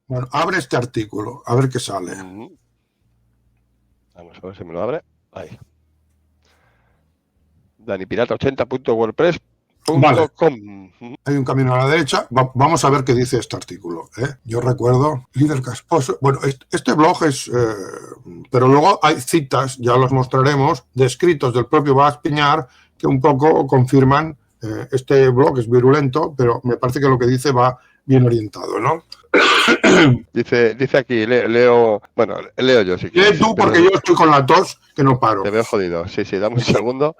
Bueno, abre este artículo, a ver qué sale. Vamos a ver si me lo abre. Ahí. danipirata80.wordpress.com. Vale. Hay un camino a la derecha. Vamos a ver qué dice este artículo. Yo recuerdo, líder casposo. Bueno, este blog es. Pero luego hay citas, ya los mostraremos, de escritos del propio Blas Piñar que un poco confirman. Este blog es virulento, pero me parece que lo que dice va bien orientado, ¿no? Dice aquí, leo yo si quieres. Lee tú, porque yo estoy con la tos que no paro. Te veo jodido. Sí, dame un segundo.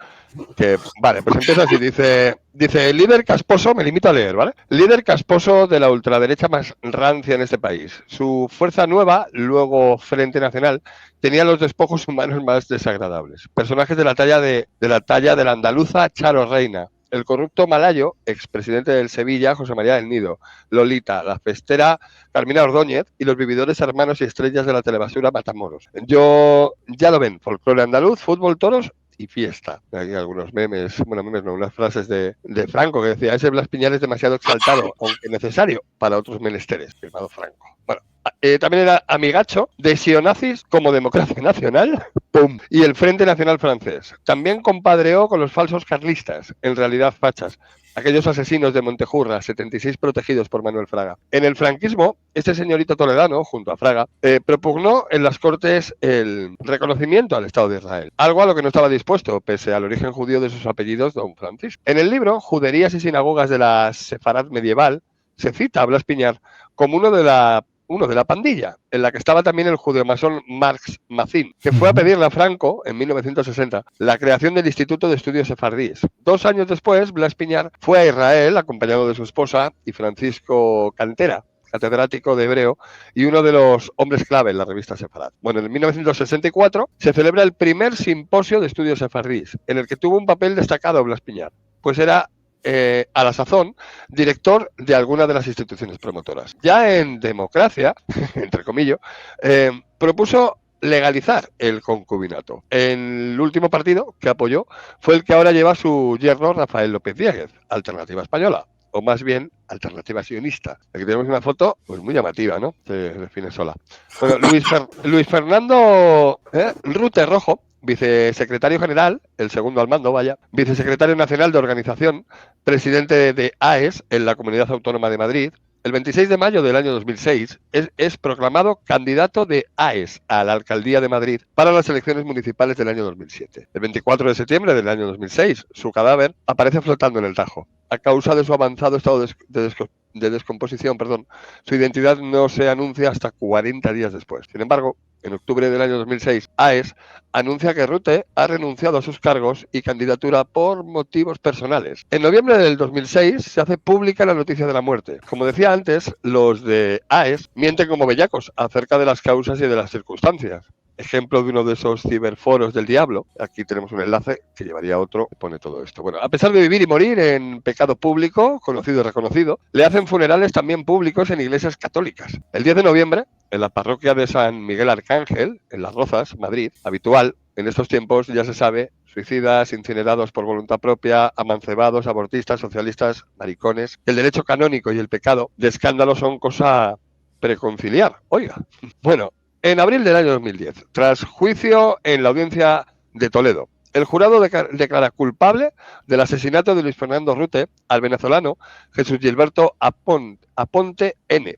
Vale, pues empieza así. Dice, líder casposo, me limito a leer, ¿vale? Líder casposo de la ultraderecha más rancia en este país. Su fuerza nueva, luego Frente Nacional, tenía los despojos humanos más desagradables. Personajes de la talla de la andaluza Charo Reina, el corrupto malayo, expresidente del Sevilla, José María del Nido, Lolita, la festera Carmina Ordóñez y los vividores hermanos y estrellas de la telebasura Matamoros. Ya lo ven, folclore andaluz, fútbol, toros y fiesta. Hay algunos memes, unas frases de Franco que decía, ese Blas Piñar es demasiado exaltado, aunque necesario para otros menesteres, firmado Franco. Bueno, también era amigacho de Sionazis como Democracia Nacional, ¡pum! Y el Frente Nacional Francés. También compadreó con los falsos carlistas, en realidad fachas, aquellos asesinos de Montejurra, 76 protegidos por Manuel Fraga. En el franquismo, este señorito toledano, junto a Fraga, propugnó en las Cortes el reconocimiento al Estado de Israel, algo a lo que no estaba dispuesto, pese al origen judío de sus apellidos, don Francisco. En el libro Juderías y sinagogas de la Sefarad medieval, se cita a Blas Piñar como uno de la pandilla, en la que estaba también el judeomasón Marx Mazin, que fue a pedirle a Franco, en 1960, la creación del Instituto de Estudios Sefardíes. 2 años después, Blas Piñar fue a Israel, acompañado de su esposa y Francisco Cantera, catedrático de hebreo y uno de los hombres clave en la revista Sefarad. Bueno, en 1964 se celebra el primer simposio de estudios sefardíes, en el que tuvo un papel destacado Blas Piñar, pues era a la sazón, director de alguna de las instituciones promotoras. Ya en democracia, entre comillas, propuso legalizar el concubinato. El último partido que apoyó fue el que ahora lleva su yerno Rafael López Diéguez, Alternativa Española, o más bien Alternativa Sionista. Aquí tenemos una foto pues muy llamativa, ¿no? Se define sola. Bueno, Luis Fernando Rute Rojo, vicesecretario general, el segundo al mando, vicesecretario nacional de organización, presidente de AES en la Comunidad Autónoma de Madrid. El 26 de mayo del año 2006 es proclamado candidato de AES a la Alcaldía de Madrid para las elecciones municipales del año 2007. El 24 de septiembre del año 2006, su cadáver aparece flotando en el Tajo. A causa de su avanzado estado de descomposición, su identidad no se anuncia hasta 40 días después. Sin embargo, en octubre del año 2006, AES anuncia que Rute ha renunciado a sus cargos y candidatura por motivos personales. En noviembre del 2006 se hace pública la noticia de la muerte. Como decía antes, los de AES mienten como bellacos acerca de las causas y de las circunstancias. Ejemplo de uno de esos ciberforos del diablo. Aquí tenemos un enlace que llevaría a otro que pone todo esto. Bueno, a pesar de vivir y morir en pecado público, conocido y reconocido, le hacen funerales también públicos en iglesias católicas. El 10 de noviembre, en la parroquia de San Miguel Arcángel, en Las Rozas, Madrid, habitual, en estos tiempos ya se sabe, suicidas, incinerados por voluntad propia, amancebados, abortistas, socialistas, maricones. El derecho canónico y el pecado de escándalo son cosa preconciliar. Oiga, bueno, en abril del año 2010, tras juicio en la audiencia de Toledo, el jurado declara culpable del asesinato de Luis Fernando Rute al venezolano Jesús Gilberto Aponte N.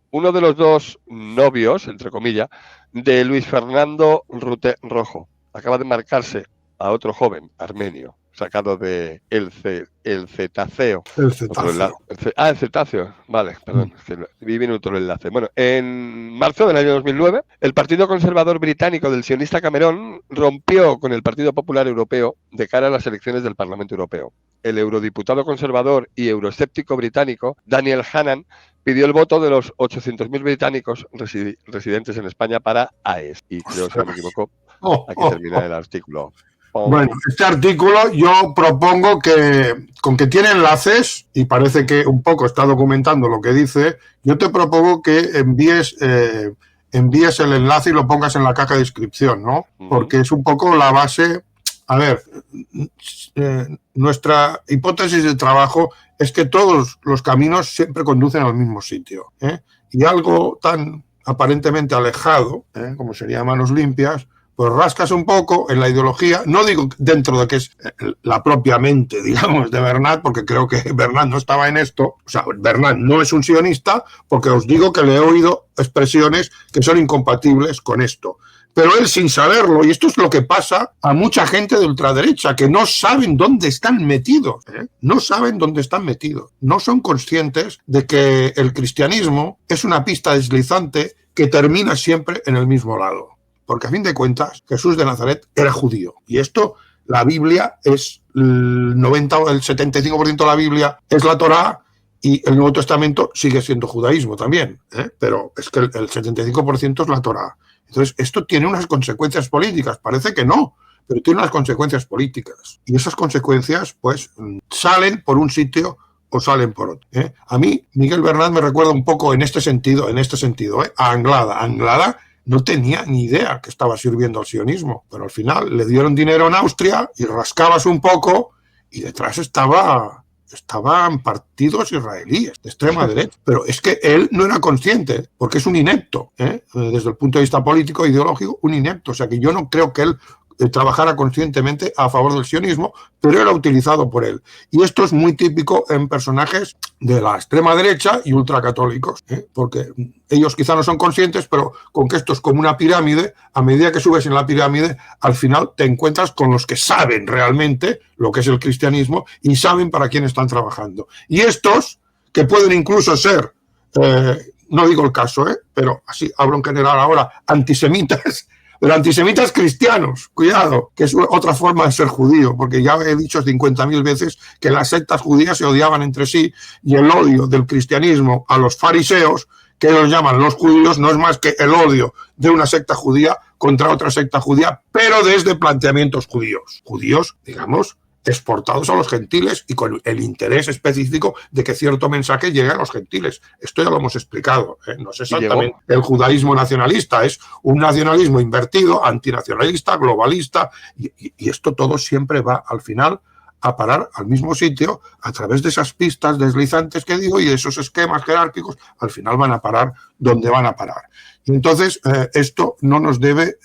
Uno de los dos novios, entre comillas, de Luis Fernando Rute Rojo. Acaba de marcarse a otro joven armenio, sacado de el cetáceo. El cetáceo. El cetáceo. Vale, perdón, es que vi bien otro enlace. Bueno, en marzo del año 2009, el Partido Conservador Británico del sionista Cameron rompió con el Partido Popular Europeo de cara a las elecciones del Parlamento Europeo. El eurodiputado conservador y euroescéptico británico Daniel Hannan pidió el voto de los 800.000 británicos residentes en España para AES. Y creo, si no me equivoco, aquí termina el artículo. Bueno, este artículo yo propongo que, con que tiene enlaces, y parece que un poco está documentando lo que dice, yo te propongo que envíes el enlace y lo pongas en la caja de descripción, ¿no? Porque es un poco la base. A ver, nuestra hipótesis de trabajo es que todos los caminos siempre conducen al mismo sitio, ¿eh? y algo tan aparentemente alejado, como sería Manos Limpias, pues rascas un poco en la ideología, no digo dentro de que es la propia mente, digamos, de Bernat, porque creo que Bernat no estaba en esto, o sea, Bernat no es un sionista, porque os digo que le he oído expresiones que son incompatibles con esto. Pero él sin saberlo, y esto es lo que pasa a mucha gente de ultraderecha, que no saben dónde están metidos, no saben dónde están metidos, no son conscientes de que el cristianismo es una pista deslizante que termina siempre en el mismo lado. Porque a fin de cuentas, Jesús de Nazaret era judío. Y esto, la Biblia es el 75% de la Biblia es la Torá, y el Nuevo Testamento sigue siendo judaísmo también, pero es que el 75% es la Torá. Entonces, esto tiene unas consecuencias políticas, parece que no, pero tiene unas consecuencias políticas. Y esas consecuencias, pues, salen por un sitio o salen por otro. A mí, Miguel Bernat me recuerda un poco en este sentido, a Anglada. Anglada no tenía ni idea que estaba sirviendo al sionismo, pero al final le dieron dinero en Austria y rascabas un poco y detrás estaban partidos israelíes de extrema derecha, pero es que él no era consciente, porque es un inepto, desde el punto de vista político e ideológico, un inepto, o sea que yo no creo que él trabajara conscientemente a favor del sionismo, pero era utilizado por él. Y esto es muy típico en personajes de la extrema derecha y ultracatólicos, porque ellos quizá no son conscientes, pero con que esto es como una pirámide, a medida que subes en la pirámide, al final te encuentras con los que saben realmente lo que es el cristianismo y saben para quién están trabajando. Y estos, que pueden incluso ser, no digo el caso, pero así hablo en general ahora, antisemitas, pero antisemitas cristianos, cuidado, que es otra forma de ser judío, porque ya he dicho 50.000 veces que las sectas judías se odiaban entre sí y el odio del cristianismo a los fariseos, que ellos llaman los judíos, no es más que el odio de una secta judía contra otra secta judía, pero desde planteamientos judíos. Judíos, digamos, exportados a los gentiles y con el interés específico de que cierto mensaje llegue a los gentiles. Esto ya lo hemos explicado, no es exactamente el judaísmo nacionalista, es un nacionalismo invertido, antinacionalista, globalista, y esto todo siempre va al final a parar al mismo sitio a través de esas pistas deslizantes que digo y esos esquemas jerárquicos, al final van a parar donde van a parar. Y entonces esto no nos debe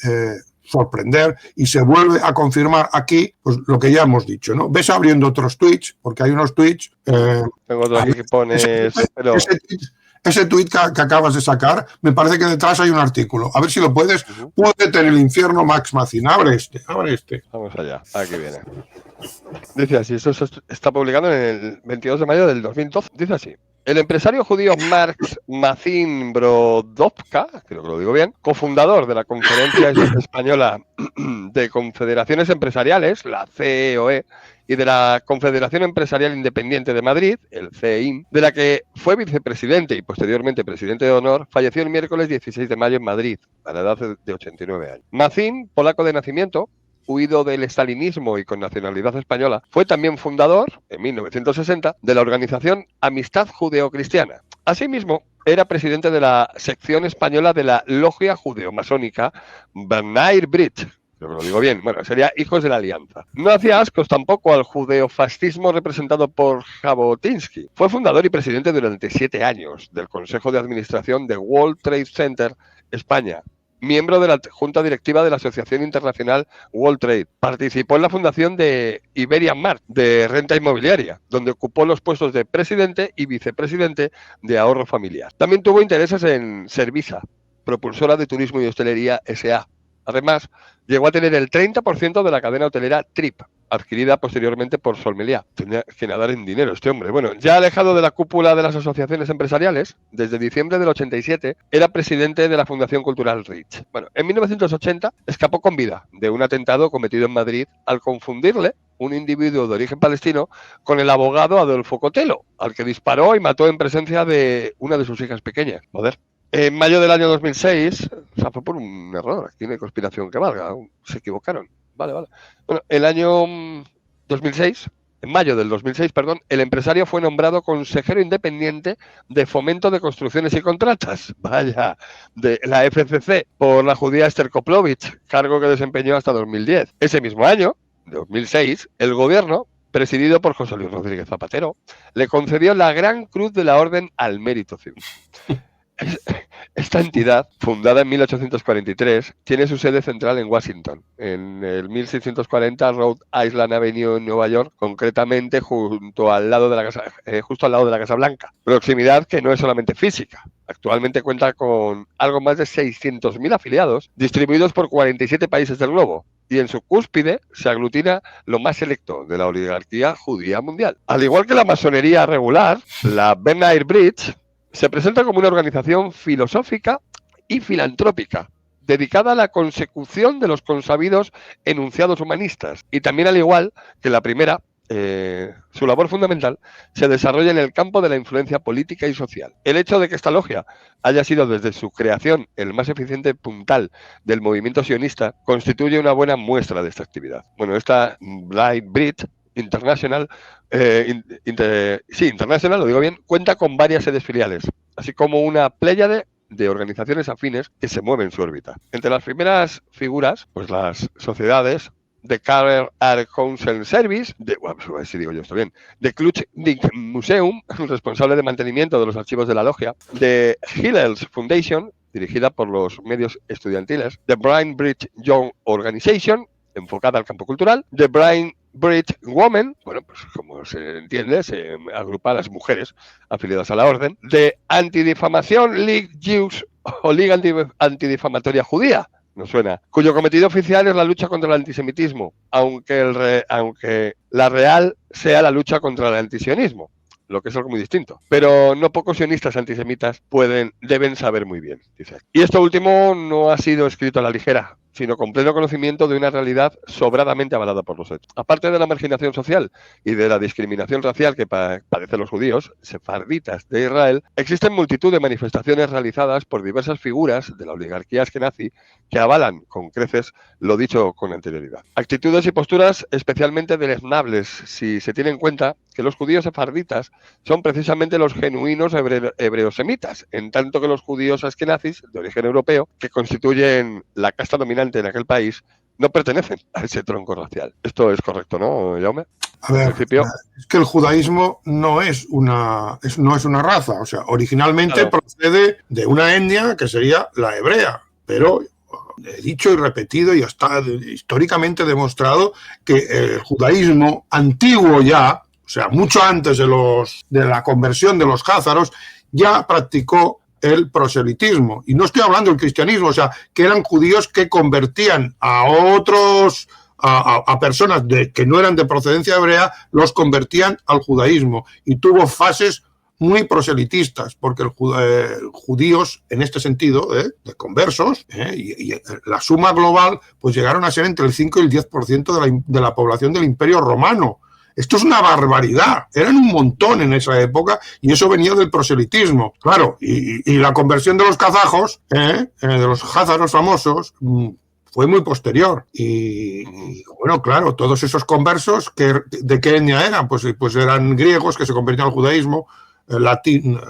sorprender y se vuelve a confirmar aquí pues lo que ya hemos dicho, ¿no? Ves abriendo otros tweets, porque hay unos tweets... Tengo otro aquí que pones... Ese tweet que acabas de sacar, me parece que detrás hay un artículo. A ver si lo puedes. Púdete en el infierno, Max Mazzin. Abre este. Vamos allá. Aquí viene. Dice así, esto se está publicado en el 22 de mayo del 2012. Dice así. El empresario judío Max Mazzin Brodowska, creo que lo digo bien, cofundador de la Conferencia Española de Confederaciones Empresariales, la CEOE, y de la Confederación Empresarial Independiente de Madrid, el CEIM, de la que fue vicepresidente y posteriormente presidente de honor, falleció el miércoles 16 de mayo en Madrid, a la edad de 89 años. Mazzin, polaco de nacimiento, huido del estalinismo y con nacionalidad española, fue también fundador, en 1960, de la organización Amistad Judeo-Cristiana. Asimismo, era presidente de la sección española de la logia judeo-masónica B'nai B'rith. Creo que lo digo bien, bueno, sería Hijos de la Alianza. No hacía ascos tampoco al judeofascismo representado por Jabotinsky. Fue fundador y presidente durante 7 años del Consejo de Administración de World Trade Center España, miembro de la Junta Directiva de la Asociación Internacional World Trade. Participó en la fundación de Iberian Mart, de renta inmobiliaria, donde ocupó los puestos de presidente y vicepresidente de Ahorro Familiar. También tuvo intereses en Servisa, propulsora de turismo y hostelería S.A. Además, llegó a tener el 30% de la cadena hotelera Trip, adquirida posteriormente por Sol Meliá. Tenía que nadar en dinero este hombre. Bueno, ya alejado de la cúpula de las asociaciones empresariales, desde diciembre del 87 era presidente de la Fundación Cultural Rich. Bueno, en 1980 escapó con vida de un atentado cometido en Madrid al confundirle un individuo de origen palestino con el abogado Adolfo Cotelo, al que disparó y mató en presencia de una de sus hijas pequeñas. Joder. En mayo del año 2006, o sea, fue por un error, aquí no hay conspiración que valga, se equivocaron. Vale. Bueno, el año 2006, en mayo del 2006, perdón, el empresario fue nombrado consejero independiente de Fomento de Construcciones y Contratas, vaya, de la FCC, por la judía Esther Koplovich, cargo que desempeñó hasta 2010. Ese mismo año, 2006, el gobierno, presidido por José Luis Rodríguez Zapatero, le concedió la Gran Cruz de la Orden al Mérito Civil. Esta entidad, fundada en 1843, tiene su sede central en Washington, en el 1640 Rhode Island Avenue en Nueva York, concretamente justo al lado de la Casa Blanca. Proximidad que no es solamente física. Actualmente cuenta con algo más de 600.000 afiliados, distribuidos por 47 países del globo. Y en su cúspide se aglutina lo más selecto de la oligarquía judía mundial. Al igual que la masonería regular, la Ben-Air Bridge se presenta como una organización filosófica y filantrópica, dedicada a la consecución de los consabidos enunciados humanistas. Y también, al igual que la primera, su labor fundamental se desarrolla en el campo de la influencia política y social. El hecho de que esta logia haya sido desde su creación el más eficiente puntal del movimiento sionista constituye una buena muestra de esta actividad. Bueno, esta Blind Bridge International, International, lo digo bien, cuenta con varias sedes filiales, así como una pléyade de organizaciones afines que se mueven en su órbita. Entre las primeras figuras, pues las sociedades de Career Art Council Service, a ver si digo yo esto bien, de Klutschnik Museum, responsable de mantenimiento de los archivos de la logia, de Hillel's Foundation, dirigida por los medios estudiantiles, de Blind Bridge Young Organization, enfocada al campo cultural, de Blind Bridge Women, bueno, pues como se entiende, se agrupa a las mujeres afiliadas a la orden, de Antidifamación League Jews o Liga Antidifamatoria Judía, nos suena, cuyo cometido oficial es la lucha contra el antisemitismo, aunque la real sea la lucha contra el antisionismo, lo que es algo muy distinto. Pero no pocos sionistas antisemitas deben saber muy bien, dice. Y esto último no ha sido escrito a la ligera, sino con pleno conocimiento de una realidad sobradamente avalada por los hechos. Aparte de la marginación social y de la discriminación racial que padecen los judíos sefarditas de Israel, existen multitud de manifestaciones realizadas por diversas figuras de la oligarquía askenazi que avalan con creces lo dicho con anterioridad. Actitudes y posturas especialmente deleznables si se tiene en cuenta que los judíos sefarditas son precisamente los genuinos hebreosemitas, en tanto que los judíos askenazis de origen europeo, que constituyen la casta dominante en aquel país, no pertenecen a ese tronco racial. Esto es correcto, ¿no, Jaume? A ver, es que el judaísmo no es una raza, o sea, originalmente procede de una etnia que sería la hebrea, pero he dicho y repetido y está históricamente demostrado que el judaísmo antiguo ya, o sea, mucho antes de la conversión de los házaros, ya practicó el proselitismo. Y no estoy hablando del cristianismo, o sea, que eran judíos que convertían a otros, a personas que no eran de procedencia hebrea, los convertían al judaísmo. Y tuvo fases muy proselitistas, porque judíos, en este sentido, de conversos, y la suma global, pues llegaron a ser entre el 5 y el 10% de la población del Imperio Romano. Esto es una barbaridad, eran un montón en esa época y eso venía del proselitismo. Claro, y la conversión de los kazajos, de los házaros famosos, fue muy posterior. Y bueno, claro, todos esos conversos, ¿de qué etnia eran? Pues eran griegos que se convertían al judaísmo,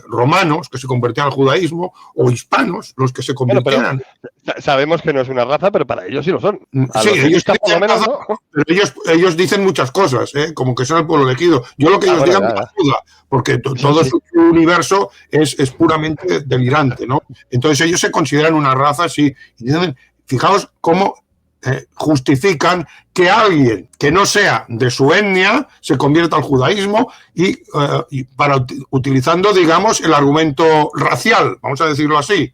romanos que se convertían al judaísmo, o hispanos los que se convirtieran. Pero sabemos que no es una raza, pero para ellos sí lo son. Sí, ellos, por lo menos, ¿no? Pero ellos dicen muchas cosas, como que son el pueblo elegido. Yo lo que ellos digan me ayuda, porque todo su universo es puramente delirante, ¿no? Entonces ellos se consideran una raza, sí. Y dicen, fijaos cómo justifican que alguien que no sea de su etnia se convierta al judaísmo y utilizando, digamos, el argumento racial, vamos a decirlo así,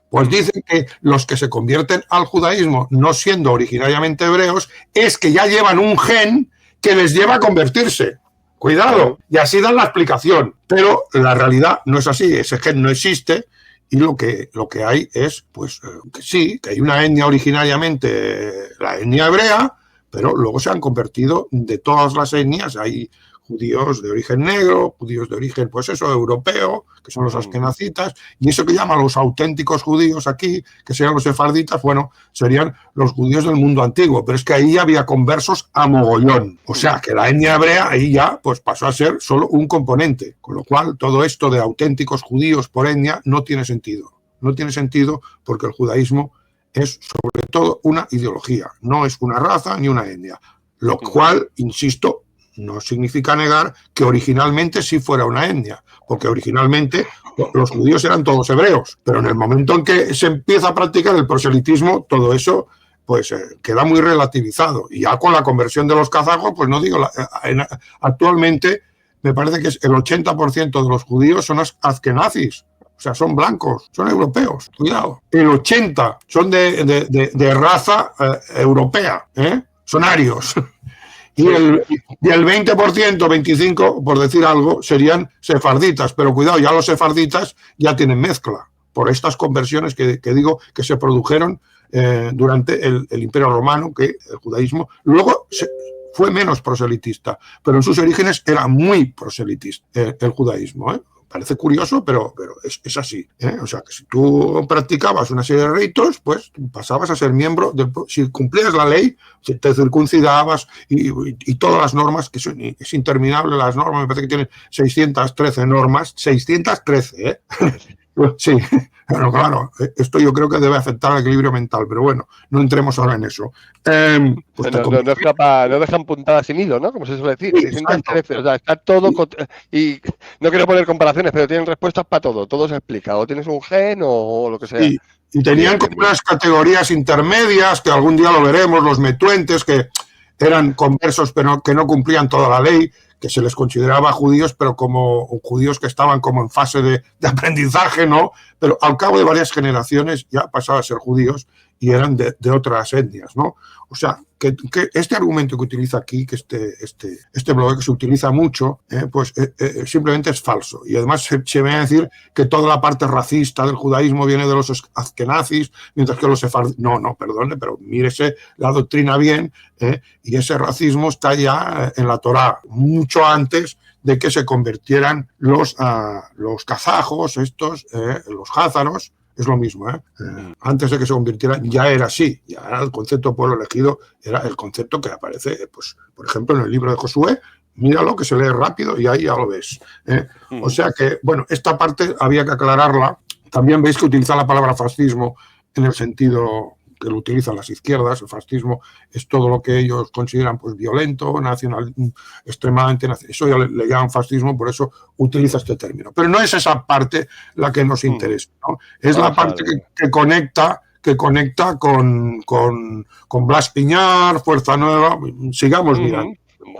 pues dicen que los que se convierten al judaísmo no siendo originariamente hebreos es que ya llevan un gen que les lleva a convertirse. Cuidado, y así dan la explicación, pero la realidad no es así, ese gen no existe. Y lo que hay es, pues, que sí, que hay una etnia originariamente, la etnia hebrea, pero luego se han convertido de todas las etnias. Hay judíos de origen negro, judíos de origen, pues eso, europeo, que son los askenazitas, y eso que llaman los auténticos judíos aquí, que serían los sefarditas, bueno, serían los judíos del mundo antiguo, pero es que ahí ya había conversos a mogollón. O sea, que la etnia hebrea ahí ya pues pasó a ser solo un componente, con lo cual todo esto de auténticos judíos por etnia no tiene sentido. No tiene sentido porque el judaísmo es sobre todo una ideología, no es una raza ni una etnia, lo cual, insisto, no significa negar que originalmente sí fuera una etnia, porque originalmente los judíos eran todos hebreos, pero en el momento en que se empieza a practicar el proselitismo, todo eso pues queda muy relativizado. Y ya con la conversión de los kazajos, pues no digo, actualmente me parece que el 80% de los judíos son askenazis. O sea, son blancos, son europeos, cuidado. El 80% son de raza europea, son arios. Y el 20%, 25%, por decir algo, serían sefarditas. Pero cuidado, ya los sefarditas ya tienen mezcla por estas conversiones que digo que se produjeron durante el Imperio Romano, que el judaísmo luego fue menos proselitista, pero en sus orígenes era muy proselitista el judaísmo, Parece curioso, pero es así. O sea, que si tú practicabas una serie de ritos, pues pasabas a ser miembro, si cumplías la ley, te circuncidabas y todas las normas, que es interminable las normas, me parece que tienen 613 normas, 613, ¿eh? Sí, bueno, claro, esto yo creo que debe afectar al equilibrio mental, pero bueno, no entremos ahora en eso. Pues no dejan puntadas sin hilo, ¿no? Como se suele decir. Sí, 613, o sea, está todo. Y no quiero poner comparaciones, pero tienen respuestas para todo se explica. O tienes un gen o lo que sea. Sí, y tenían como unas categorías intermedias, que algún día lo veremos, los metuentes, que eran conversos, pero que no cumplían toda la ley, que se les consideraba judíos, pero como judíos que estaban como en fase de aprendizaje, ¿no? Pero al cabo de varias generaciones ya pasaban a ser judíos y eran de otras etnias, ¿no? O sea, que este argumento que utiliza aquí, que este blog que se utiliza mucho, pues simplemente es falso. Y además se viene a decir que toda la parte racista del judaísmo viene de los askenazis, mientras que los sefardíes... No, perdone, pero mírese la doctrina bien, y ese racismo está ya en la Torá, mucho antes de que se convirtieran los kazajos, los házaros. Es lo mismo, antes de que se convirtieran ya era así, ya era el concepto de pueblo elegido, era el concepto que aparece, pues, por ejemplo, en el libro de Josué. Míralo, que se lee rápido y ahí ya lo ves. O sea que, bueno, esta parte había que aclararla. También veis que utiliza la palabra fascismo en el sentido que lo utilizan las izquierdas. El fascismo es todo lo que ellos consideran pues violento, nacional, extremadamente nacional. Eso ya le llaman fascismo, por eso utiliza este término. Pero no es esa parte la que nos interesa, ¿no? Es la parte que conecta con Blas Piñar, Fuerza Nueva. Sigamos mirando.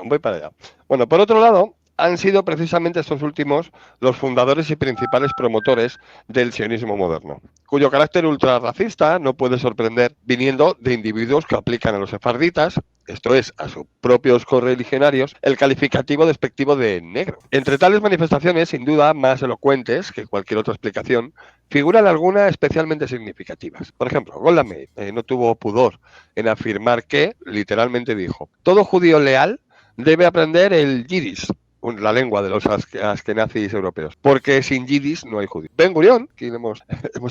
Voy para allá. Bueno, por otro lado, han sido precisamente estos últimos los fundadores y principales promotores del sionismo moderno, cuyo carácter ultrarracista no puede sorprender viniendo de individuos que aplican a los sefarditas, esto es, a sus propios correligionarios, el calificativo despectivo de negro. Entre tales manifestaciones, sin duda más elocuentes que cualquier otra explicación, figuran algunas especialmente significativas. Por ejemplo, Golda Meir no tuvo pudor en afirmar que, literalmente dijo, todo judío leal debe aprender el yiddish, la lengua de los askenazis europeos, porque sin yiddish no hay judío. Ben Gurión, que hemos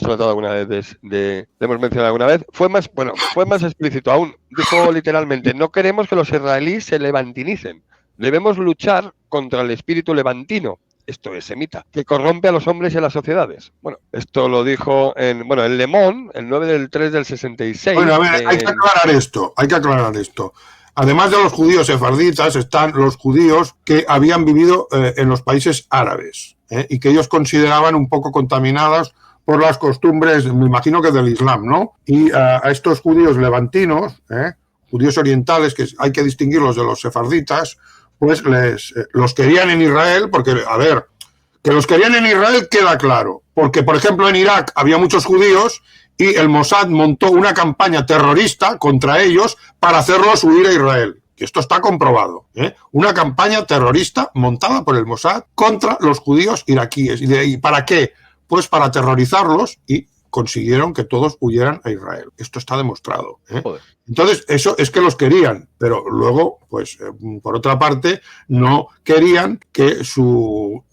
tratado alguna vez, le hemos mencionado alguna vez, fue más explícito aún. Dijo literalmente, no queremos que los israelíes se levantinicen, debemos luchar contra el espíritu levantino, esto es semita, que corrompe a los hombres y a las sociedades. Bueno, esto lo dijo en Le Monde, el 9/3/66. Bueno, a ver, hay que aclarar esto. Además de los judíos sefarditas, están los judíos que habían vivido en los países árabes y que ellos consideraban un poco contaminados por las costumbres, me imagino que del Islam, ¿no? Y a estos judíos levantinos, judíos orientales, que hay que distinguirlos de los sefarditas, pues los querían en Israel, porque, a ver, que los querían en Israel queda claro, porque, por ejemplo, en Irak había muchos judíos y el Mossad montó una campaña terrorista contra ellos para hacerlos huir a Israel. Y esto está comprobado. Una campaña terrorista montada por el Mossad contra los judíos iraquíes. ¿Y para qué? Pues para aterrorizarlos, y consiguieron que todos huyeran a Israel. Esto está demostrado. Entonces, eso es que los querían, pero luego, pues, por otra parte, no querían que su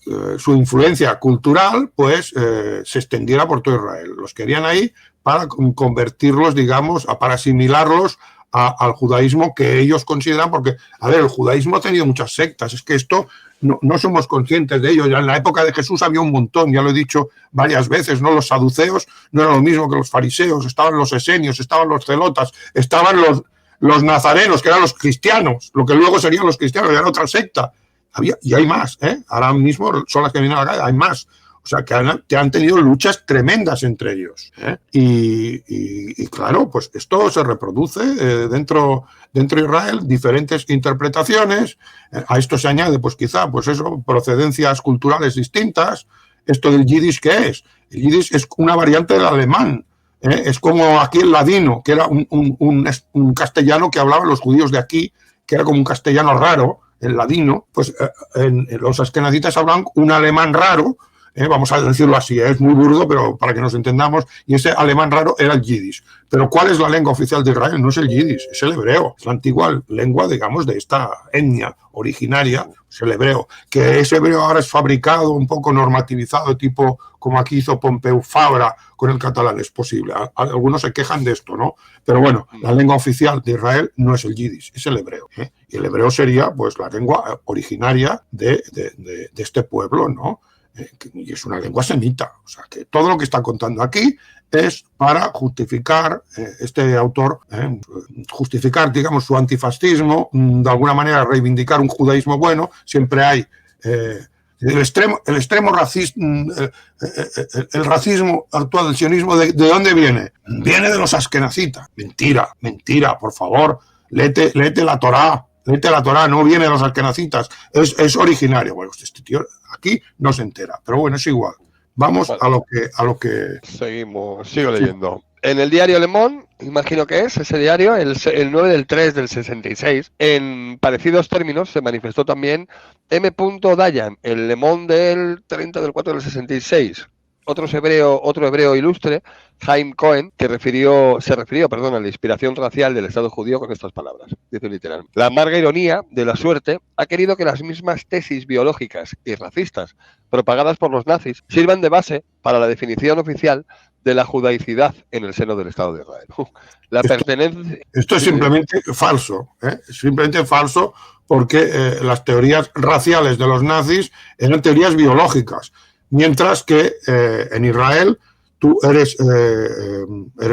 influencia cultural, pues, se extendiera por todo Israel. Los querían ahí para convertirlos, digamos, para asimilarlos al judaísmo que ellos consideran, porque, a ver, el judaísmo ha tenido muchas sectas, es que esto no somos conscientes de ello. Ya en la época de Jesús había un montón, ya lo he dicho varias veces, ¿no? Los saduceos no eran lo mismo que los fariseos, estaban los esenios, estaban los celotas, estaban los nazarenos, que eran los cristianos, lo que luego serían los cristianos, era otra secta. Y hay más, ahora mismo son las que vienen a la calle, hay más. O sea, que han tenido luchas tremendas entre ellos. Y claro, pues esto se reproduce dentro de Israel, diferentes interpretaciones. A esto se añade, pues quizá, pues eso, procedencias culturales distintas. Esto del yiddish, ¿qué es? El yiddish es una variante del alemán. Es como aquí el ladino, que era un castellano que hablaban los judíos de aquí, que era como un castellano raro, el ladino. Pues los askenazitas hablan un alemán raro, vamos a decirlo así, es muy burdo, pero para que nos entendamos, y ese alemán raro era el yiddish. Pero ¿cuál es la lengua oficial de Israel? No es el yiddish, es el hebreo, es la antigua lengua, digamos, de esta etnia originaria, es el hebreo. Que ese hebreo ahora es fabricado, un poco normativizado, tipo como aquí hizo Pompeu Fabra con el catalán, es posible. Algunos se quejan de esto, ¿no? Pero bueno, la lengua oficial de Israel no es el yiddish, es el hebreo. Y el hebreo sería, pues, la lengua originaria de este pueblo, ¿no? Y es una lengua semita. O sea, que todo lo que está contando aquí es para justificar, este autor, justificar, digamos, su antifascismo, de alguna manera reivindicar un judaísmo bueno. Siempre hay el extremo racismo, el racismo actual del sionismo, ¿de dónde viene? Viene de los askenazitas. Mentira, por favor, léete la Torá. Léete la Torá, no viene de los askenazitas, es originario. Bueno, este tío aquí no se entera, pero bueno, es igual. Vamos a lo que... Sigo leyendo. En el diario Le Monde, imagino que es ese diario, el 9/3/66, en parecidos términos se manifestó también M. Dayan, el Le Monde del 30/4/66. Otro hebreo ilustre, Haim Cohen, que se refirió a la inspiración racial del Estado judío con estas palabras. Dice literalmente: la amarga ironía de la suerte ha querido que las mismas tesis biológicas y racistas propagadas por los nazis sirvan de base para la definición oficial de la judaicidad en el seno del Estado de Israel. Esto es simplemente falso, simplemente falso, porque las teorías raciales de los nazis eran teorías biológicas. Mientras que en Israel tú eres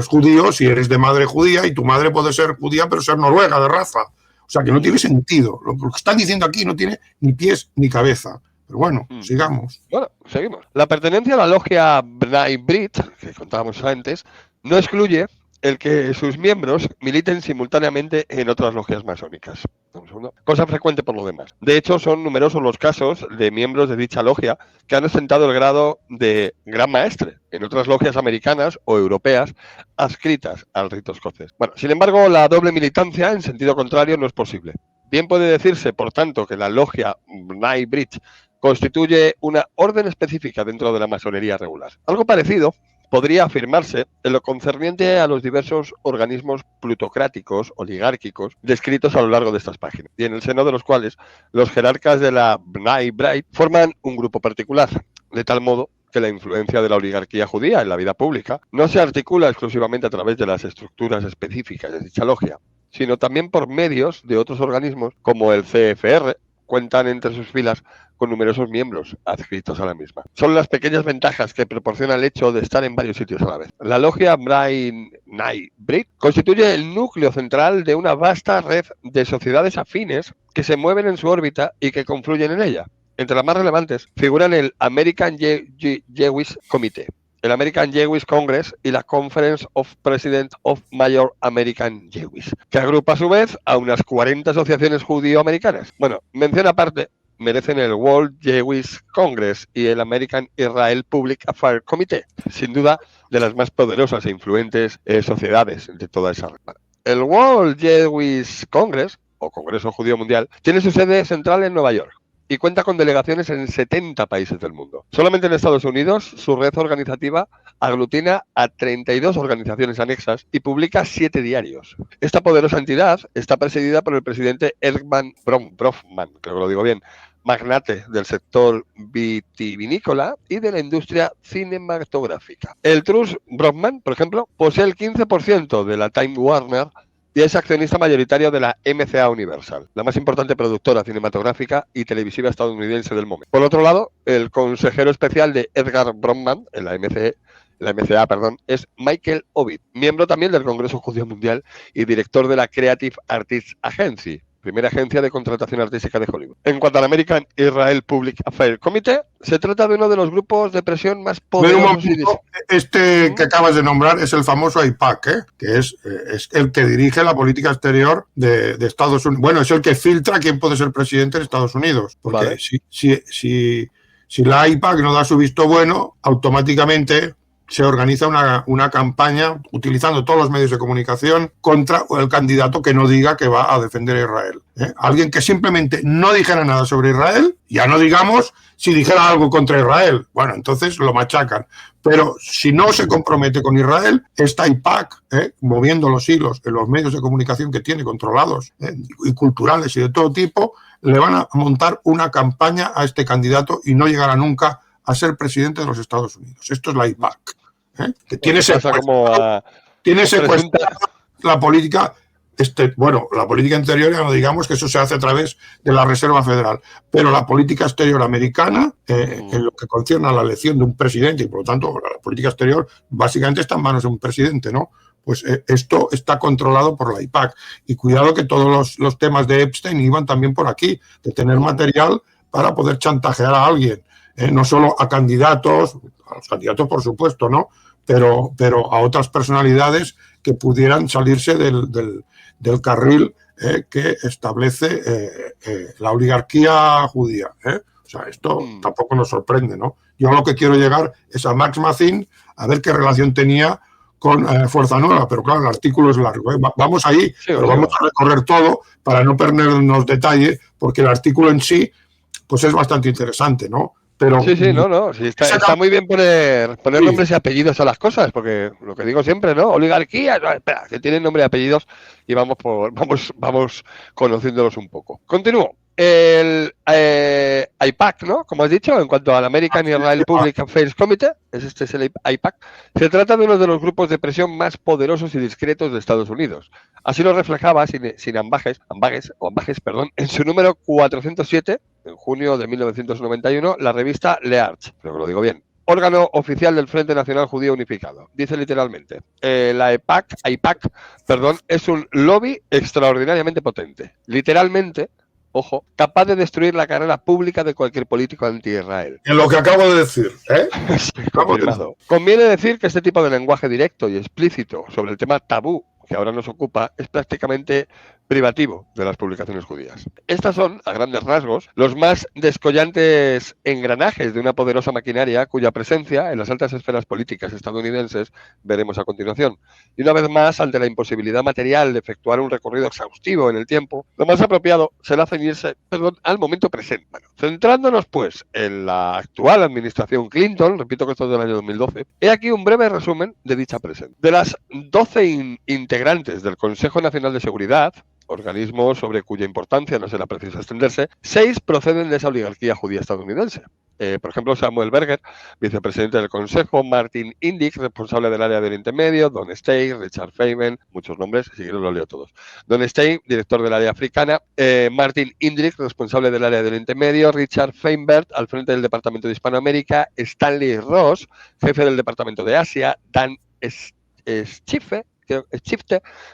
judío si eres de madre judía, y tu madre puede ser judía pero ser noruega de raza. O sea que no tiene sentido. Lo que están diciendo aquí no tiene ni pies ni cabeza. Pero bueno, sigamos. Bueno, seguimos. La pertenencia a la logia Bnai Brit, que contábamos antes, no excluye el que sus miembros militen simultáneamente en otras logias masónicas. Cosa frecuente por lo demás. De hecho, son numerosos los casos de miembros de dicha logia que han ostentado el grado de gran maestre en otras logias americanas o europeas adscritas al rito escocés. Bueno, sin embargo, la doble militancia en sentido contrario no es posible. Bien puede decirse, por tanto, que la logia Bnai Brit constituye una orden específica dentro de la masonería regular. Algo parecido podría afirmarse en lo concerniente a los diversos organismos plutocráticos, oligárquicos, descritos a lo largo de estas páginas, y en el seno de los cuales los jerarcas de la Bnai Brit forman un grupo particular, de tal modo que la influencia de la oligarquía judía en la vida pública no se articula exclusivamente a través de las estructuras específicas de dicha logia, sino también por medios de otros organismos como el CFR, cuentan entre sus filas con numerosos miembros adscritos a la misma. Son las pequeñas ventajas que proporciona el hecho de estar en varios sitios a la vez. La logia Bnai Brit constituye el núcleo central de una vasta red de sociedades afines que se mueven en su órbita y que confluyen en ella. Entre las más relevantes figuran el American Jewish Committee, el American Jewish Congress y la Conference of Presidents of Major American Jewish, que agrupa a su vez a unas 40 asociaciones judío-americanas. Bueno, mención aparte merecen el World Jewish Congress y el American Israel Public Affairs Committee, sin duda de las más poderosas e influentes sociedades de toda esa red. El World Jewish Congress, o Congreso Judío Mundial, tiene su sede central en Nueva York y cuenta con delegaciones en 70 países del mundo. Solamente en Estados Unidos, su red organizativa aglutina a 32 organizaciones anexas y publica 7 diarios. Esta poderosa entidad está presidida por el presidente Herman Brofman, creo que lo digo bien, magnate del sector vitivinícola y de la industria cinematográfica. El Trust Brofman, por ejemplo, posee el 15% de la Time Warner y es accionista mayoritario de la MCA Universal, la más importante productora cinematográfica y televisiva estadounidense del momento. Por otro lado, el consejero especial de Edgar Bronfman en la MCE la MCA, perdón, es Michael Ovid, miembro también del Congreso Judío Mundial y director de la Creative Artists Agency, primera agencia de contratación artística de Hollywood. En cuanto al American Israel Public Affairs Committee, se trata de uno de los grupos de presión más poderosos. Este que acabas de nombrar es el famoso AIPAC, que es el que dirige la política exterior de Estados Unidos. Bueno, es el que filtra quién puede ser presidente de Estados Unidos. Porque vale. Si la AIPAC no da su visto bueno, automáticamente se organiza una campaña utilizando todos los medios de comunicación contra el candidato que no diga que va a defender a Israel. Alguien que simplemente no dijera nada sobre Israel, ya no digamos si dijera algo contra Israel. Bueno, entonces lo machacan. Pero si no se compromete con Israel, esta AIPAC, moviendo los hilos en los medios de comunicación que tiene controlados y culturales y de todo tipo, le van a montar una campaña a este candidato y no llegará nunca a ser presidente de los Estados Unidos. Esto es la AIPAC. Que tiene secuestrada la política, la política interior, ya no digamos que eso se hace a través de la Reserva Federal, pero la política exterior americana, en lo que concierne a la elección de un presidente, y por lo tanto la política exterior básicamente está en manos de un presidente, ¿no? Pues esto está controlado por la AIPAC. Y cuidado que todos los temas de Epstein iban también por aquí, de tener material para poder chantajear a alguien. No solo a candidatos, a los candidatos por supuesto, ¿no? Pero a otras personalidades que pudieran salirse del carril que establece la oligarquía judía. O sea, esto tampoco nos sorprende, ¿no? Yo a lo que quiero llegar es a Max Mazin, a ver qué relación tenía con Fuerza Nueva, pero claro, el artículo es largo. Vamos ahí, sí, pero vamos a recorrer todo para no perdernos detalle, porque el artículo en sí pues es bastante interesante, ¿no? Pero, sí, está muy bien poner nombres y apellidos a las cosas, porque lo que digo siempre, ¿no? Oligarquía, no, espera, que tienen nombre y apellidos y vamos conociéndolos un poco. Continúo. El AIPAC, ¿no? Como has dicho, en cuanto al American Israel Public Affairs Committee, este es el AIPAC, se trata de uno de los grupos de presión más poderosos y discretos de Estados Unidos. Así lo reflejaba, sin ambages, en su número 407, en junio de 1991, la revista Le Arch, creo que lo digo bien, órgano oficial del Frente Nacional Judío Unificado. Dice literalmente, la AIPAC, es un lobby extraordinariamente potente. Literalmente, ojo, capaz de destruir la carrera pública de cualquier político anti-Israel. En lo que acabo de decir, Sí, confirmado. Conviene decir que este tipo de lenguaje directo y explícito sobre el tema tabú que ahora nos ocupa es prácticamente privativo de las publicaciones judías. Estas son, a grandes rasgos, los más descollantes engranajes de una poderosa maquinaria cuya presencia en las altas esferas políticas estadounidenses veremos a continuación. Y una vez más, ante la imposibilidad material de efectuar un recorrido exhaustivo en el tiempo, lo más apropiado será ceñirse al momento presente. Bueno, centrándonos, pues, en la actual administración Clinton, repito que esto es del año 2012, he aquí un breve resumen de dicha presente. De las 12 integrantes del Consejo Nacional de Seguridad, organismo sobre cuya importancia no será preciso extenderse, 6 proceden de esa oligarquía judía estadounidense. Por ejemplo, Samuel Berger, vicepresidente del Consejo, Martin Indyk, responsable del área de Oriente Medio, Don Stein, Richard Feynman, muchos nombres, si quiero los leo todos. Don Stein, director del área africana, Martin Indyk, responsable del área de Oriente Medio, Richard Feynman, al frente del Departamento de Hispanoamérica, Stanley Ross, jefe del Departamento de Asia, Dan Schifte,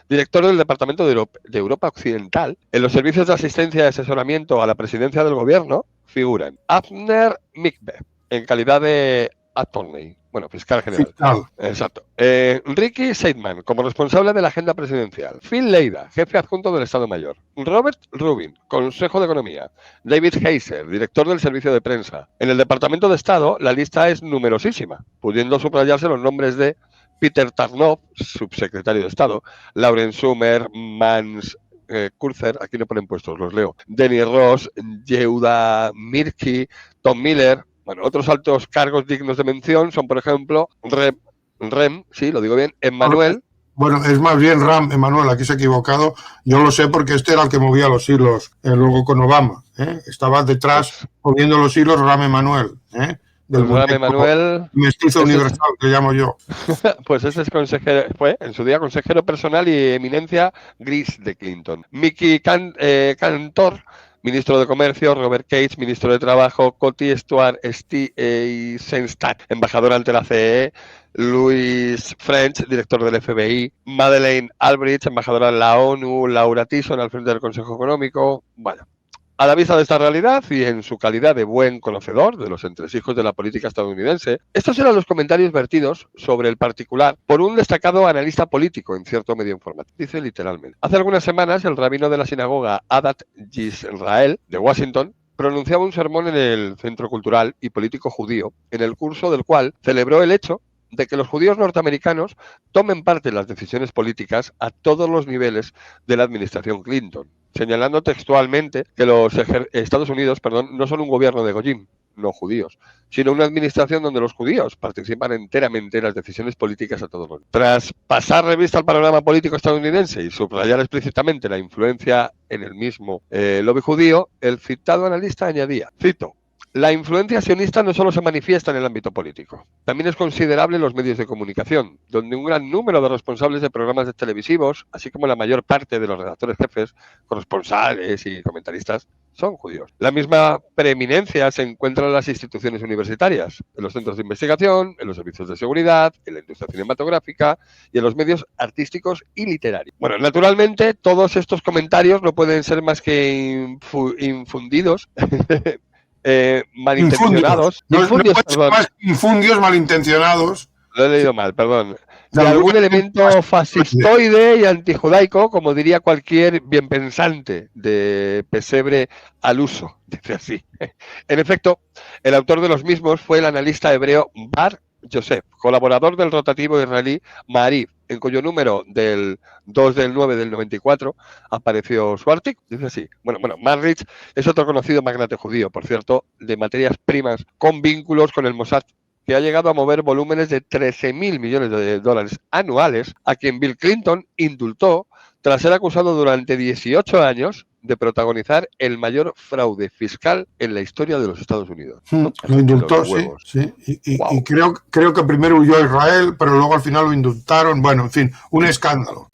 director del Departamento de Europa Occidental. En los servicios de asistencia y asesoramiento a la presidencia del gobierno figuran Avner Mikve, en calidad de attorney, fiscal general. Exacto. Ricky Seidman, como responsable de la agenda presidencial. Phil Leida, jefe adjunto del Estado Mayor. Robert Rubin, Consejo de Economía. David Heiser, director del Servicio de Prensa. En el Departamento de Estado, la lista es numerosísima, pudiendo subrayarse los nombres de Peter Tarnow, subsecretario de Estado, Lauren Summer, Mans Kurzer, aquí no ponen puestos, los leo, Denny Ross, Yehuda Mirki, Tom Miller. Bueno, otros altos cargos dignos de mención son, por ejemplo, Rem, sí, lo digo bien, Emmanuel. Bueno, es más bien Ram Emanuel, aquí se ha equivocado. Yo lo sé porque este era el que movía los hilos, luego con Obama. Estaba detrás moviendo los hilos Ram Emanuel. Del Manuel mestizo universal, que llamo yo. Pues ese es consejero, fue en su día consejero personal y eminencia gris de Clinton. Mickey Cantor, ministro de Comercio, Robert Cates, ministro de Trabajo, Coty Stuart Sengstad, embajador ante la CEE, Louis French, director del FBI, Madeleine Albright, embajadora en la ONU, Laura Tyson, al frente del Consejo Económico. Bueno, a la vista de esta realidad y en su calidad de buen conocedor de los entresijos de la política estadounidense, estos eran los comentarios vertidos sobre el particular por un destacado analista político en cierto medio informativo. Dice literalmente: hace algunas semanas el rabino de la sinagoga Adat Yisrael de Washington pronunciaba un sermón en el Centro Cultural y Político Judío, en el curso del cual celebró el hecho de que los judíos norteamericanos tomen parte en las decisiones políticas a todos los niveles de la administración Clinton, señalando textualmente que los Estados Unidos, no son un gobierno de goyim, no judíos, sino una administración donde los judíos participan enteramente en las decisiones políticas a todos los niveles. Tras pasar revista al panorama político estadounidense y subrayar explícitamente la influencia en el mismo lobby judío, el citado analista añadía, cito: la influencia sionista no solo se manifiesta en el ámbito político, también es considerable en los medios de comunicación, donde un gran número de responsables de programas televisivos, así como la mayor parte de los redactores jefes, corresponsales y comentaristas, son judíos. La misma preeminencia se encuentra en las instituciones universitarias, en los centros de investigación, en los servicios de seguridad, en la industria cinematográfica y en los medios artísticos y literarios. Bueno, naturalmente, todos estos comentarios no pueden ser más que infundidos malintencionados. Infundios malintencionados. Lo he leído mal, perdón. De algún elemento fascistoide y antijudaico, como diría cualquier bienpensante de pesebre al uso, dice así. En efecto, el autor de los mismos fue el analista hebreo Bar Yosef, colaborador del rotativo israelí Ma'ariv, en cuyo número del 2 del 9 del 94 apareció su artículo. Dice así: bueno, Marrich es otro conocido magnate judío, por cierto, de materias primas con vínculos con el Mossad, que ha llegado a mover volúmenes de 13.000 millones de dólares anuales, a quien Bill Clinton indultó tras ser acusado durante 18 años de protagonizar el mayor fraude fiscal en la historia de los Estados Unidos. Lo indultó, sí. Y creo que primero huyó a Israel, pero luego al final lo indultaron. Bueno, en fin, un escándalo.